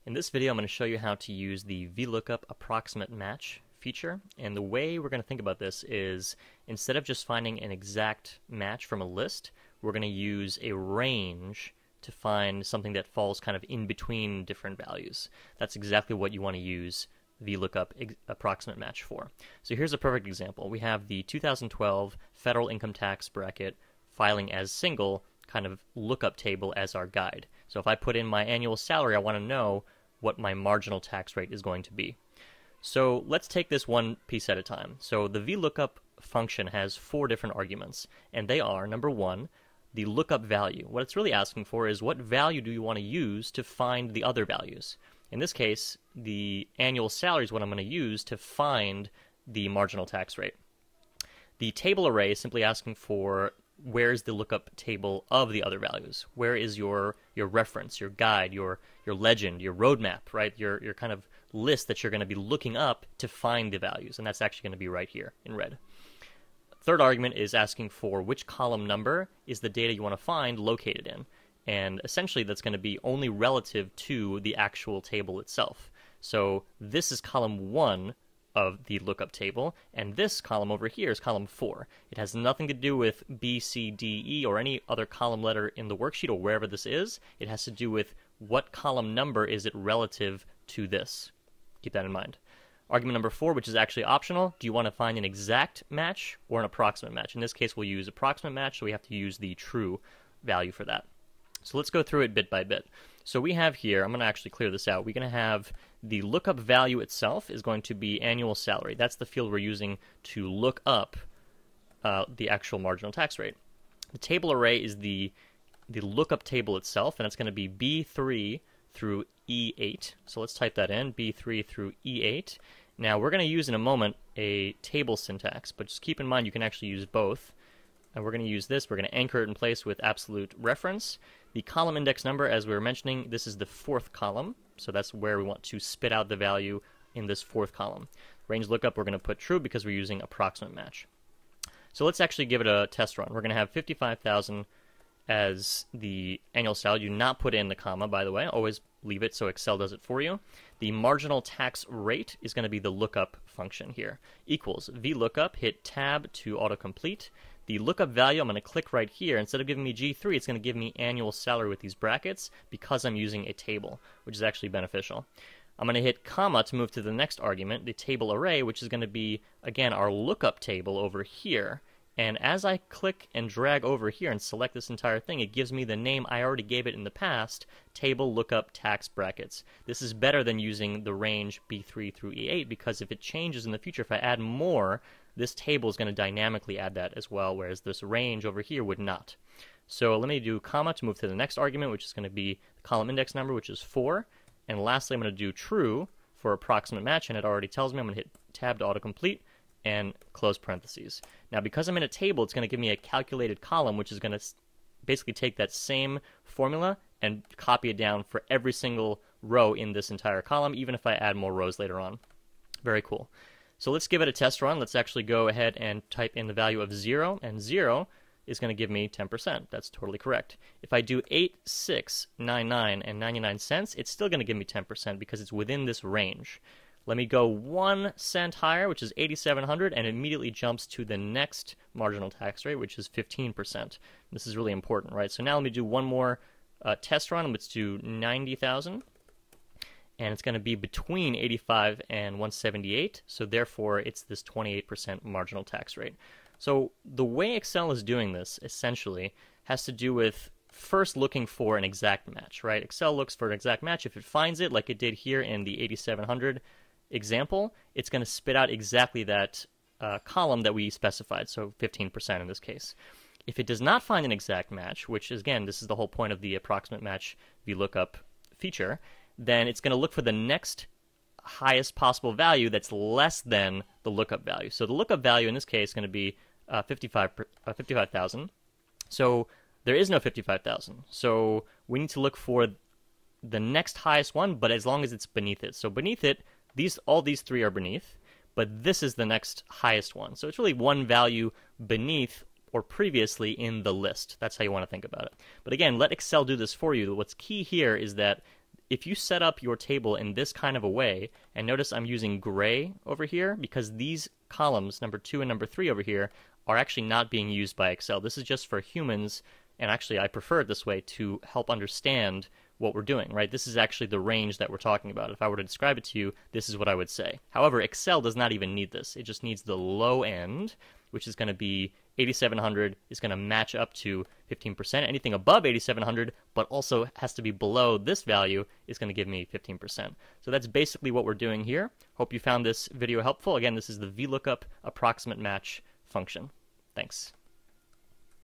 In this video, I'm going to show you how to use the VLOOKUP Approximate Match feature. And the way we're going to think about this is, instead of just finding an exact match from a list, we're going to use a range to find something that falls kind of in between different values. That's exactly what you want to use VLOOKUP Approximate Match for. So here's a perfect example. We have the 2012 federal income tax bracket filing as single kind of lookup table as our guide. So if I put in my annual salary, I want to know what my marginal tax rate is going to be. So let's take this one piece at a time. So the VLOOKUP function has 4 different arguments, and they are, number 1, the lookup value. What it's really asking for is, what value do you want to use to find the other values? In this case, the annual salary is what I'm going to use to find the marginal tax rate. The table array is simply asking for, where's the lookup table of the other values? Where is your reference, your guide, your legend, your roadmap, right? Your kind of list that you're going to be looking up to find the values, and that's actually going to be right here in red. Third argument is asking for which column number is the data you want to find located in, and essentially that's going to be only relative to the actual table itself. So this is column 1 of the lookup table, and this column over here is column 4. It has nothing to do with B, C, D, E, or any other column letter in the worksheet or wherever this is. It has to do with what column number is it relative to this. Keep that in mind. Argument number 4, which is actually optional, do you want to find an exact match or an approximate match? In this case, we'll use approximate match, so we have to use the true value for that. So let's go through it bit by bit. So we have here, I'm going to actually clear this out, we're going to have the lookup value itself is going to be annual salary. That's the field we're using to look up the actual marginal tax rate. The table array is the lookup table itself, and it's going to be B3 through E8. So let's type that in, B3 through E8. Now we're going to use in a moment a table syntax, but just keep in mind you can actually use both. And we're going to use this, we're going to anchor it in place with absolute reference. The column index number, as we were mentioning, this is the 4th column, so that's where we want to spit out the value in this 4th column. Range lookup, we're going to put true because we're using approximate match. So let's actually give it a test run. We're going to have 55,000 as the annual salary. Do not put in the comma, by the way. Always leave it so Excel does it for you. The marginal tax rate is going to be the lookup function here. Equals VLOOKUP, hit tab to autocomplete. The lookup value, I'm going to click right here. Instead of giving me G3, it's going to give me annual salary with these brackets because I'm using a table, which is actually beneficial. I'm going to hit comma to move to the next argument, the table array, which is going to be, again, our lookup table over here. And as I click and drag over here and select this entire thing, it gives me the name I already gave it in the past, table lookup tax brackets. This is better than using the range B3 through E8, because if it changes in the future, if I add more, this table is going to dynamically add that as well, whereas this range over here would not. So let me do comma to move to the next argument, which is going to be the column index number, which is 4. And lastly, I'm going to do true for approximate match, and it already tells me. I'm going to hit tab to autocomplete and close parentheses. Now, because I'm in a table, it's going to give me a calculated column, which is going to basically take that same formula and copy it down for every single row in this entire column, even if I add more rows later on. Very cool. So let's give it a test run. Let's actually go ahead and type in the value of 0, and 0 is going to give me 10%. That's totally correct. If I do 8, 6, 99, and 99 cents, it's still going to give me 10% because it's within this range. Let me go 1 cent higher, which is 8,700, and it immediately jumps to the next marginal tax rate, which is 15%. This is really important, right? So now let me do one more test run. Let's do 90,000. And it's going to be between 85 and 178, so therefore it's this 28% marginal tax rate. So the way Excel is doing this, essentially, has to do with first looking for an exact match, right? Excel looks for an exact match. If it finds it, like it did here in the 8,700 example, it's going to spit out exactly that column that we specified, so 15% in this case. If it does not find an exact match, which is, again, this is the whole point of the approximate match VLOOKUP feature, then it's going to look for the next highest possible value that's less than the lookup value. So the lookup value in this case is going to be 55,000. So there is no 55,000. So we need to look for the next highest one, but as long as it's beneath it. So beneath it, all these 3 are beneath, but this is the next highest one. So it's really one value beneath or previously in the list. That's how you want to think about it. But again, let Excel do this for you. What's key here is that if you set up your table in this kind of a way, and notice I'm using gray over here because these columns, number 2 and number 3 over here, are actually not being used by Excel. This is just for humans, and actually I prefer it this way to help understand what we're doing, right? This is actually the range that we're talking about. If I were to describe it to you, this is what I would say. However, Excel does not even need this. It just needs the low end, which is going to be 8,700 is going to match up to 15%. Anything above 8,700, but also has to be below this value, is going to give me 15%. So that's basically what we're doing here. Hope you found this video helpful. Again, this is the VLOOKUP Approximate Match function. Thanks.